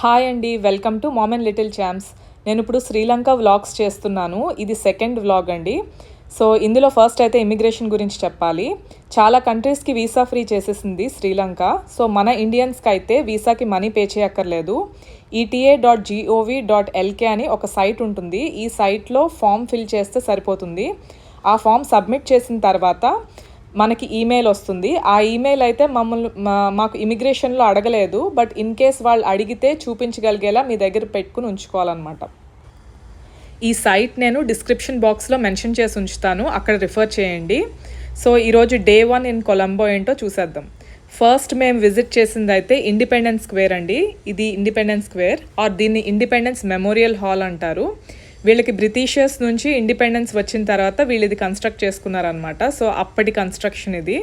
Hi అండి, welcome to mom and little champs. నేను ఇప్పుడు శ్రీలంక వ్లాగ్స్ చేస్తున్నాను. ఇది సెకండ్ వ్లాగ్ అండి. సో ఇందులో ఫస్ట్ అయితే ఇమిగ్రేషన్ గురించి చెప్పాలి. చాలా కంట్రీస్కి వీసా ఫ్రీ చేసేసింది శ్రీలంక. సో మన ఇండియన్స్కి అయితే వీసాకి మనీ పే చేయక్కర్లేదు. eta.gov.lk అని ఒక సైట్ ఉంటుంది. ఈ సైట్లో ఫామ్ ఫిల్ చేస్తే సరిపోతుంది. ఆ ఫామ్ సబ్మిట్ చేసిన తర్వాత మనకి ఈమెయిల్ వస్తుంది. ఆ ఈమెయిల్ అయితే మాకు ఇమిగ్రేషన్లో అడగలేదు, బట్ ఇన్ కేస్ వాళ్ళు అడిగితే చూపించగలిగేలా మీ దగ్గర పెట్టుకుని ఉంచుకోవాలన్నమాట. ఈ సైట్ నేను డిస్క్రిప్షన్ బాక్స్లో మెన్షన్ చేసి ఉంచుతాను, అక్కడ రిఫర్ చేయండి. సో ఈరోజు డే 1 ఇన్ కొలంబో ఏంటో చూసేద్దాం. ఫస్ట్ మేము విజిట్ చేసింది అయితే ఇండిపెండెన్స్ స్క్వేర్ అండి. ఇది ఇండిపెండెన్స్ స్క్వేర్ దీన్ని ఇండిపెండెన్స్ మెమోరియల్ హాల్ అంటారు. వీళ్ళకి బ్రిటిషర్స్ నుంచి ఇండిపెండెన్స్ వచ్చిన తర్వాత వీళ్ళు ఇది కన్స్ట్రక్ట్ చేసుకున్నారనమాట. సో అప్పటి కన్స్ట్రక్షన్ ఇది.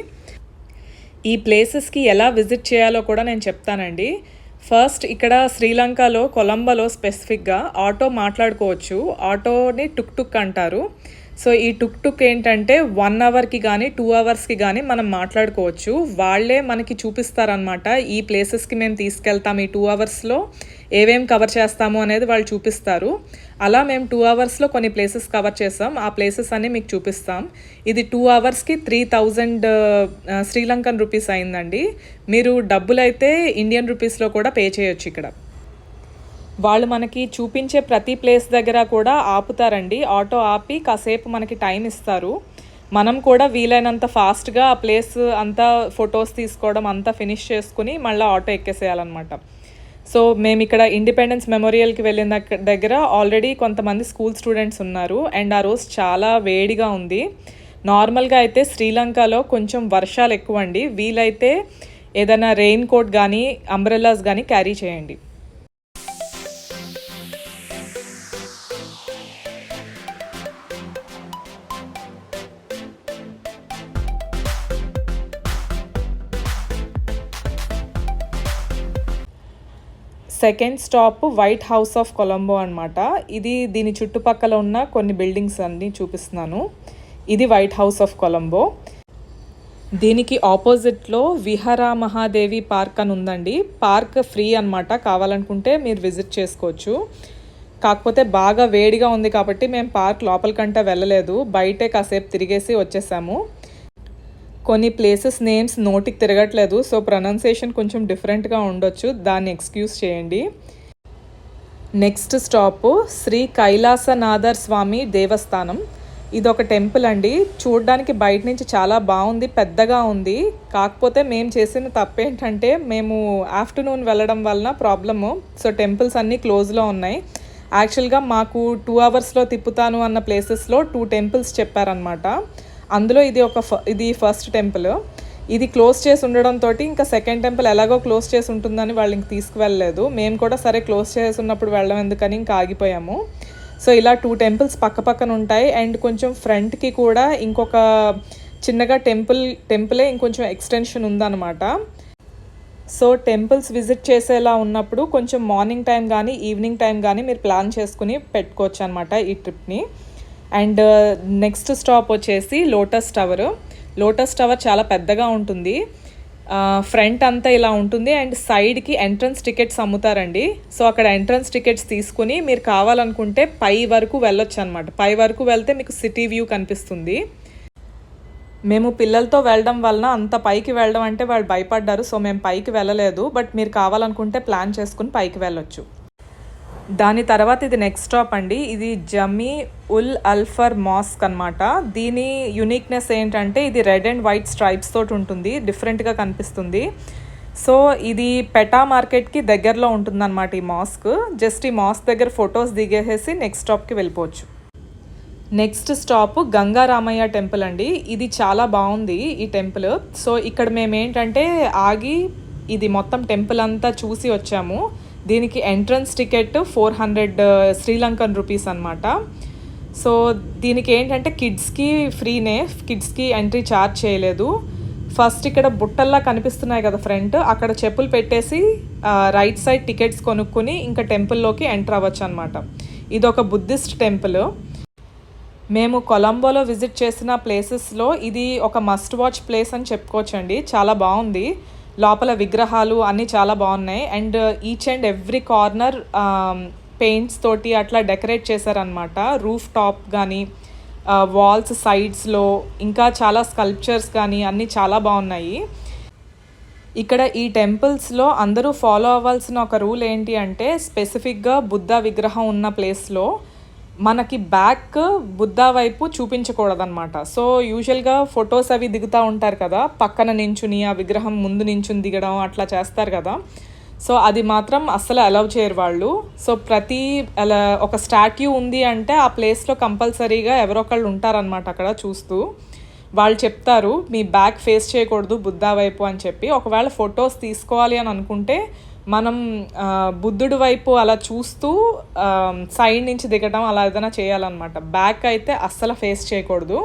ఈ ప్లేసెస్కి ఎలా విజిట్ చేయాలో కూడా నేను చెప్తానండి. ఫస్ట్ ఇక్కడ శ్రీలంకలో కొలంబోలో స్పెసిఫిక్గా ఆటో మాట్లాడుకోవచ్చు. ఆటోని టుక్ టుక్ అంటారు. సో ఈ టుక్ టుక్ ఏంటంటే 1 అవర్కి కానీ 2 అవర్స్కి కానీ మనం మాట్లాడుకోవచ్చు. వాళ్ళే మనకి చూపిస్తారనమాట. ఈ ప్లేసెస్కి మేము తీసుకెళ్తాం, ఈ 2 అవర్స్లో ఏమేం కవర్ చేస్తాము అనేది వాళ్ళు చూపిస్తారు. అలా మేము 2 అవర్స్లో కొన్ని ప్లేసెస్ కవర్ చేసాం. ఆ ప్లేసెస్ అన్నీ మీకు చూపిస్తాం. ఇది 2 అవర్స్కి 3000 శ్రీలంకన్ రూపీస్ అయిందండి. మీరు డబ్బులు అయితే ఇండియన్ రూపీస్లో కూడా పే చేయొచ్చు. ఇక్కడ వాళ్ళు మనకి చూపించే ప్రతి ప్లేస్ దగ్గర కూడా ఆపుతారండి. ఆటో ఆపి కాసేపు మనకి టైం ఇస్తారు. మనం కూడా వీలైనంత ఫాస్ట్గా ఆ ప్లేస్ అంతా ఫొటోస్ తీసుకోవడం అంతా ఫినిష్ చేసుకుని మళ్ళీ ఆటో ఎక్కేసేయాలన్నమాట. సో మేము ఇక్కడ ఇండిపెండెన్స్ మెమోరియల్కి వెళ్ళిన దగ్గర ఆల్రెడీ కొంతమంది స్కూల్ స్టూడెంట్స్ ఉన్నారు. అండ్ ఆ రోజు చాలా వేడిగా ఉంది. నార్మల్గా అయితే శ్రీలంకలో కొంచెం వర్షాలు ఎక్కువ అండి. వీలైతే ఏదైనా రెయిన్ కోట్ కానీ అంబ్రెల్లాస్ కానీ క్యారీ చేయండి. Second stop white house of Colombo అనమాట. దీని చుట్టుపక్కల ఉన్న కొన్ని బిల్డింగ్స్ అన్నీ చూపిస్తున్నాను. ఇది వైట్ హౌస్ ఆఫ్ కొలంబో. దీనికి ఆపోజిట్లో విహారా మహాదేవి పార్క్ అని ఉందండి. పార్క్ ఫ్రీ అనమాట, కావాలనుకుంటే మీరు విజిట్ చేసుకోవచ్చు. కాకపోతే బాగా వేడిగా ఉంది కాబట్టి మేము పార్క్ లోపలికంటే వెళ్ళలేదు, బయటే కాసేపు తిరిగేసి వచ్చేసాము. కొన్ని ప్లేసెస్ నేమ్స్ నోటికి తిరగట్లేదు, సో ప్రొనౌన్సియేషన్ కొంచెం డిఫరెంట్గా ఉండొచ్చు, దాన్ని ఎక్స్క్యూజ్ చేయండి. నెక్స్ట్ స్టాప్ శ్రీ కైలాసనాథర్ స్వామి దేవస్థానం. ఇది ఒక టెంపుల్ అండి. చూడడానికి బయట నుంచి చాలా బాగుంది, పెద్దగా ఉంది. కాకపోతే మేము చేసిన తప్పేంటంటే మేము ఆఫ్టర్నూన్ వెళ్ళడం వలన ప్రాబ్లము. సో టెంపుల్స్ అన్నీ క్లోజ్లో ఉన్నాయి. యాక్చువల్గా మాకు 2 అవర్స్లో తిప్పుతాను అన్న ప్లేసెస్లో 2 టెంపుల్స్ చెప్పారనమాట. అందులో ఇది ఫస్ట్ టెంపుల్. ఇది క్లోజ్ చేసి ఉండడంతో ఇంకా సెకండ్ టెంపుల్ ఎలాగో క్లోజ్ చేసి ఉంటుందని వాళ్ళు ఇంక తీసుకువెళ్ళలేదు. మేము కూడా సరే క్లోజ్ చేసి ఉన్నప్పుడు వెళ్ళడం ఎందుకని ఇంకా ఆగిపోయాము. సో ఇలా 2 టెంపుల్స్ పక్క పక్కన ఉంటాయి. అండ్ కొంచెం ఫ్రంట్కి కూడా ఇంకొక చిన్నగా టెంపులే ఇంకొంచెం ఎక్స్టెన్షన్ ఉందన్నమాట. సో టెంపుల్స్ విజిట్ చేసేలా ఉన్నప్పుడు కొంచెం మార్నింగ్ టైం కానీ ఈవినింగ్ టైం కానీ మీరు ప్లాన్ చేసుకుని పెట్టుకోవచ్చు అనమాట ఈ ట్రిప్ని. అండ్ నెక్స్ట్ స్టాప్ వచ్చేసి లోటస్ టవర్. లోటస్ టవర్ చాలా పెద్దగా ఉంటుంది. ఫ్రంట్ అంతా ఇలా ఉంటుంది అండ్ సైడ్కి ఎంట్రన్స్ టికెట్స్ అమ్ముతారండి. సో అక్కడ ఎంట్రన్స్ టికెట్స్ తీసుకుని మీరు కావాలనుకుంటే పై వరకు వెళ్ళొచ్చు అనమాట. పై వరకు వెళ్తే మీకు సిటీ వ్యూ కనిపిస్తుంది. మేము పిల్లలతో వెళ్ళడం వలన అంత పైకి వెళ్ళడం అంటే వాళ్ళు భయపడ్డారు. సో మేము పైకి వెళ్ళలేదు, బట్ మీరు కావాలనుకుంటే ప్లాన్ చేసుకుని పైకి వెళ్ళొచ్చు. దాని తర్వాత ఇది నెక్స్ట్ స్టాప్ అండి. ఇది జమీ ఉల్ అల్ఫర్ మాస్క్ అనమాట. దీని యునిక్నెస్ ఏంటంటే ఇది రెడ్ అండ్ వైట్ స్ట్రైప్స్ తోటి ఉంటుంది, డిఫరెంట్గా కనిపిస్తుంది. సో ఇది పెటా మార్కెట్కి దగ్గరలో ఉంటుందన్నమాట ఈ మాస్క్. జస్ట్ ఈ మాస్క్ దగ్గర ఫొటోస్ దిగేసేసి నెక్స్ట్ స్టాప్కి వెళ్ళిపోవచ్చు. నెక్స్ట్ స్టాప్ గంగారామయ్య టెంపుల్ అండి. ఇది చాలా బాగుంది ఈ టెంపుల్. సో ఇక్కడ మేము ఏంటంటే ఆగి ఇది మొత్తం టెంపుల్ అంతా చూసి వచ్చాము. దీనికి ఎంట్రన్స్ టికెట్ 400 శ్రీలంకన్ రూపీస్ అనమాట. సో దీనికి ఏంటంటే కిడ్స్కి ఫ్రీనే, కిడ్స్కి ఎంట్రీ ఛార్జ్ చేయలేదు. ఫస్ట్ ఇక్కడ బుట్టల్లా కనిపిస్తున్నాయి కదా ఫ్రంట్, అక్కడ చెప్పులు పెట్టేసి రైట్ సైడ్ టికెట్స్ కొనుక్కుని ఇంకా టెంపుల్లోకి ఎంటర్ అవ్వచ్చు అనమాట. ఇది ఒక బుద్ధిస్ట్ టెంపుల్. మేము కొలంబోలో విజిట్ చేసిన ప్లేసెస్లో ఇది ఒక మస్ట్ వాచ్ ప్లేస్ అని చెప్పుకోవచ్చండి. చాలా బాగుంది. లోపల విగ్రహాలు అన్నీ చాలా బాగున్నాయి. And each and every corner paints తోటి అట్లా డెకరేట్ చేశారనమాట. రూఫ్ టాప్ కానీ వాల్స్ సైడ్స్లో ఇంకా చాలా స్కల్ప్చర్స్ కానీ అన్నీ చాలా బాగున్నాయి. ఇక్కడ ఈ టెంపుల్స్లో అందరూ ఫాలో అవ్వాల్సిన ఒక రూల్ ఏంటి అంటే, స్పెసిఫిక్గా బుద్ధ విగ్రహం ఉన్న ప్లేస్లో మనకి బ్యాక్ బుద్ధ వైపు చూపించకూడదన్నమాట. సో యూజువల్గా ఫొటోస్ అవి దిగుతూ ఉంటారు కదా, పక్కన నించుని ఆ విగ్రహం ముందు నించుని దిగడం అట్లా చేస్తారు కదా. సో అది మాత్రం అస్సలు అలౌ చేయరు వాళ్ళు. సో ప్రతి అలా ఒక స్టాట్యూ ఉంది అంటే ఆ ప్లేస్లో కంపల్సరీగా ఎవరొకళ్ళు ఉంటారనమాట అక్కడ చూస్తూ. వాళ్ళు చెప్తారు మీ బ్యాక్ ఫేస్ చేయకూడదు బుద్ధ వైపు అని చెప్పి. ఒకవేళ ఫొటోస్ తీసుకోవాలి అని అనుకుంటే మనం బుద్ధుడి వైపు అలా చూస్తూ సైడ్ నుంచి దిగడం అలా ఏదైనా చేయాలన్నమాట. బ్యాక్ అయితే అస్సలు ఫేస్ చేయకూడదు.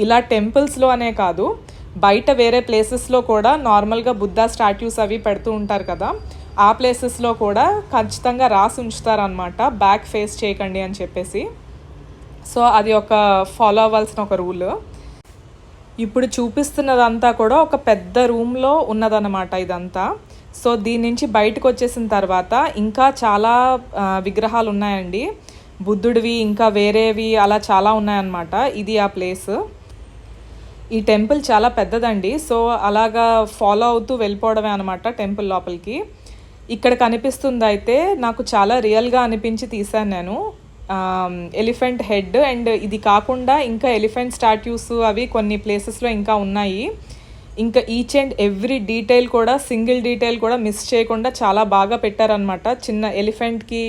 ఇలా టెంపుల్స్లో అనే కాదు, బయట వేరే ప్లేసెస్లో కూడా నార్మల్గా బుద్ధ స్టాట్యూస్ అవి పెడుతూ ఉంటారు కదా, ఆ ప్లేసెస్లో కూడా ఖచ్చితంగా రాసి ఉంచుతారనమాట బ్యాక్ ఫేస్ చేయకండి అని చెప్పేసి. సో అది ఒక ఫాలో అవ్వాల్సిన ఒక రూల్. ఇప్పుడు చూపిస్తున్నదంతా కూడా ఒక పెద్ద రూమ్లో ఉన్నదన్నమాట ఇదంతా. సో దీని నుంచి బయటకు వచ్చేసిన తర్వాత ఇంకా చాలా విగ్రహాలు ఉన్నాయండి, బుద్ధుడివి ఇంకా వేరేవి అలా చాలా ఉన్నాయన్నమాట. ఇది ఆ ప్లేస్. ఈ టెంపుల్ చాలా పెద్దదండి. సో అలాగా ఫాలో అవుతూ వెళ్ళిపోవడమే అనమాట టెంపుల్ లోపలికి. ఇక్కడ కనిపిస్తుంది అయితే నాకు చాలా రియల్గా అనిపించి తీశాను నేను. ఎలిఫెంట్ హెడ్ అండ్ ఇది కాకుండా ఇంకా ఎలిఫెంట్ స్టాట్యూస్ అవి కొన్ని ప్లేసెస్లో ఇంకా ఉన్నాయి. ఇంకా ఈచ్ అండ్ ఎవ్రీ డీటెయిల్ కూడా, సింగిల్ డీటెయిల్ కూడా మిస్ చేయకుండా చాలా బాగా పెట్టారనమాట. చిన్న ఎలిఫెంట్కి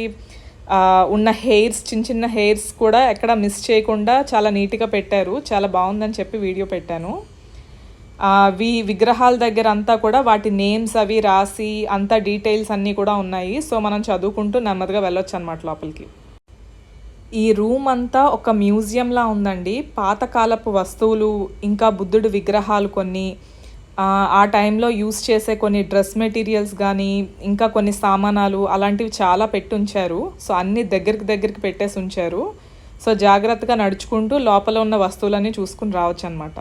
ఉన్న హెయిర్స్, చిన్న చిన్న హెయిర్స్ కూడా ఎక్కడ మిస్ చేయకుండా చాలా నీట్గా పెట్టారు. చాలా బాగుందని చెప్పి వీడియో పెట్టాను. విగ్రహాల దగ్గర అంతా కూడా వాటి నేమ్స్ అవి రాసి అంతా డీటెయిల్స్ అన్నీ కూడా ఉన్నాయి. సో మనం చదువుకుంటూ నెమ్మదిగా వెళ్ళొచ్చు అనమాట లోపలికి. ఈ రూమ్ అంతా ఒక మ్యూజియంలా ఉందండి. పాతకాలపు వస్తువులు, ఇంకా బుద్ధుడి విగ్రహాలు కొన్ని, ఆ టైంలో యూస్ చేసే కొన్ని డ్రెస్ మెటీరియల్స్ కానీ, ఇంకా కొన్ని సామానాలు అలాంటివి చాలా పెట్టి ఉంచారు. సో అన్నీ దగ్గరికి పెట్టేసి ఉంచారు. సో జాగ్రత్తగా నడుచుకుంటూ లోపల ఉన్న వస్తువులన్నీ చూసుకుని రావచ్చు అనమాట.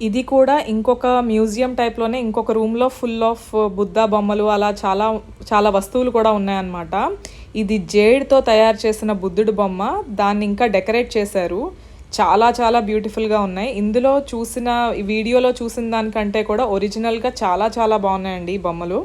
ఇది కూడా ఇంకొక మ్యూజియం టైప్లోనే ఇంకొక రూమ్లో ఫుల్ ఆఫ్ బుద్ధ బొమ్మలు అలా చాలా చాలా వస్తువులు కూడా ఉన్నాయన్నమాట. ఇది జేడ్తో తయారు చేసిన బుద్ధుడి బొమ్మ, దాన్ని ఇంకా డెకరేట్ చేశారు. చాలా చాలా బ్యూటిఫుల్గా ఉన్నాయి. ఇందులో చూసిన వీడియోలో చూసిన దానికంటే కూడా ఒరిజినల్గా చాలా చాలా బాగున్నాయండి ఈ బొమ్మలు.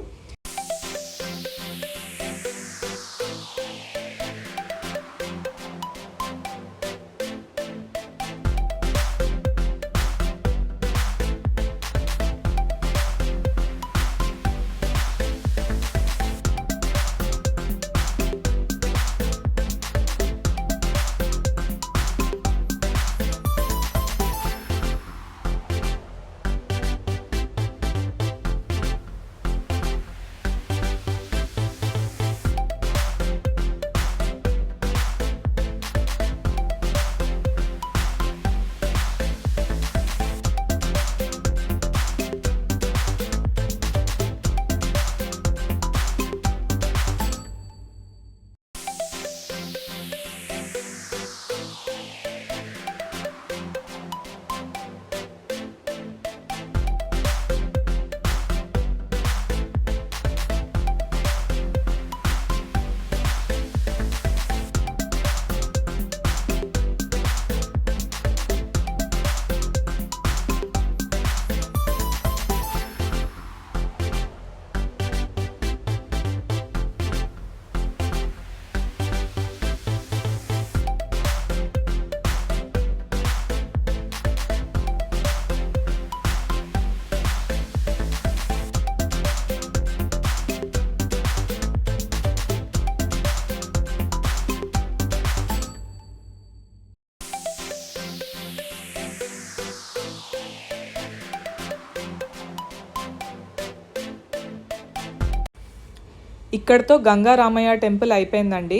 ఇక్కడతో గంగా రామయ్య టెంపుల్ అయిపోయిందండి.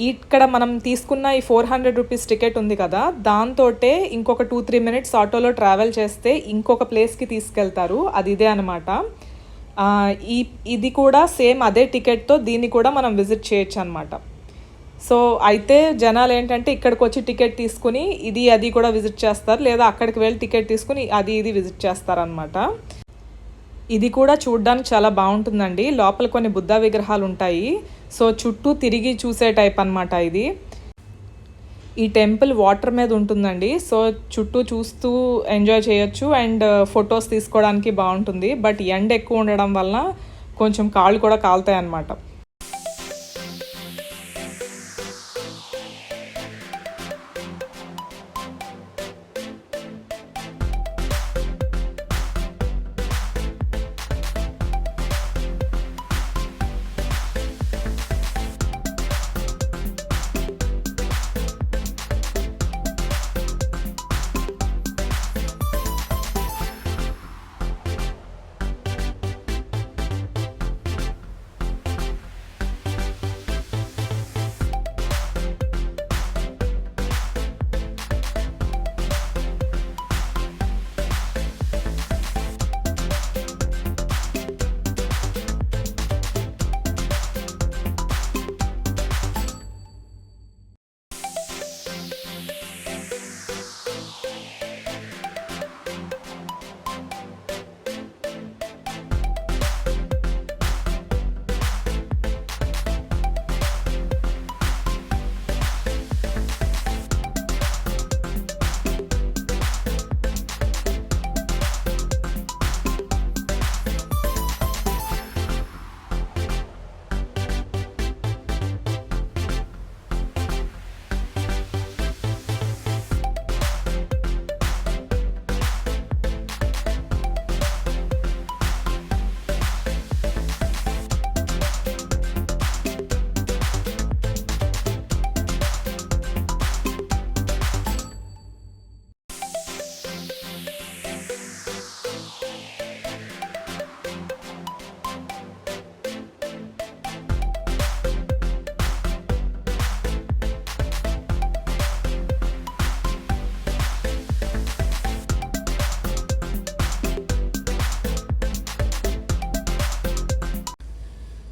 ఇక్కడ మనం తీసుకున్న ఈ 400 రూపీస్ టికెట్ ఉంది కదా, దాంతోటే ఇంకొక 2-3 మినిట్స్ ఆటోలో ట్రావెల్ చేస్తే ఇంకొక ప్లేస్కి తీసుకెళ్తారు. అది ఇదే అనమాట. ఇది కూడా సేమ్ అదే టికెట్తో దీన్ని కూడా మనం విజిట్ చేయొచ్చు అనమాట. సో అయితే జనాలు ఏంటంటే ఇక్కడికి వచ్చి టికెట్ తీసుకుని ఇది అది కూడా విజిట్ చేస్తారు, లేదా అక్కడికి వెళ్ళి టికెట్ తీసుకుని అది ఇది విజిట్ చేస్తారనమాట. ఇది కూడా చూడ్డానికి చాలా బాగుంటుందండి. లోపల కొన్ని బుద్ధ విగ్రహాలు ఉంటాయి. సో చుట్టూ తిరిగి చూసే టైప్ అనమాట ఇది. ఈ టెంపుల్ వాటర్ మీద ఉంటుందండి. సో చుట్టూ చూస్తూ ఎంజాయ్ చేయొచ్చు అండ్ ఫొటోస్ తీసుకోవడానికి బాగుంటుంది. బట్ ఎండ ఎక్కువ ఉండడం వలన కొంచెం కాళ్ళు కూడా కాలుతాయి అన్నమాట.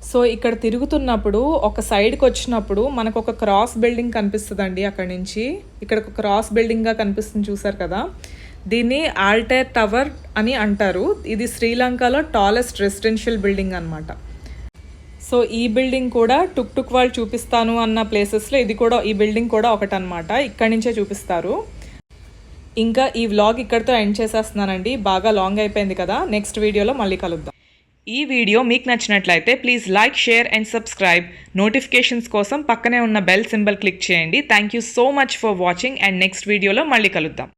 సో ఇక్కడ తిరుగుతున్నప్పుడు ఒక సైడ్కి వచ్చినప్పుడు మనకు ఒక క్రాస్ బిల్డింగ్ కనిపిస్తుందండి. అక్కడ నుంచి ఇక్కడ ఒక క్రాస్ బిల్డింగ్గా కనిపిస్తుంది, చూసారు కదా. దీన్ని ఆల్టైర్ టవర్ అని అంటారు. ఇది శ్రీలంకలో టాలెస్ట్ రెసిడెన్షియల్ బిల్డింగ్ అనమాట. సో ఈ బిల్డింగ్ కూడా టుక్ టుక్ వాళ్ళు చూపిస్తాను అన్న ప్లేసెస్లో ఈ బిల్డింగ్ కూడా ఒకటనమాట. ఇక్కడి నుంచే చూపిస్తారు. ఇంకా ఈ వ్లాగ్ ఇక్కడితో ఎండ్ చేసేస్తున్నానండి. బాగా లాంగ్ అయిపోయింది కదా. నెక్స్ట్ వీడియోలో మళ్ళీ కలుద్దాం. ఈ వీడియో మీకు నచ్చినట్లయితే please like, share and subscribe. Notifications కోసం పక్కనే ఉన్న బెల్ సింబల్ క్లిక్ చేయండి. Thank you so much for watching and next వీడియోలో మళ్ళీ కలుద్దాం.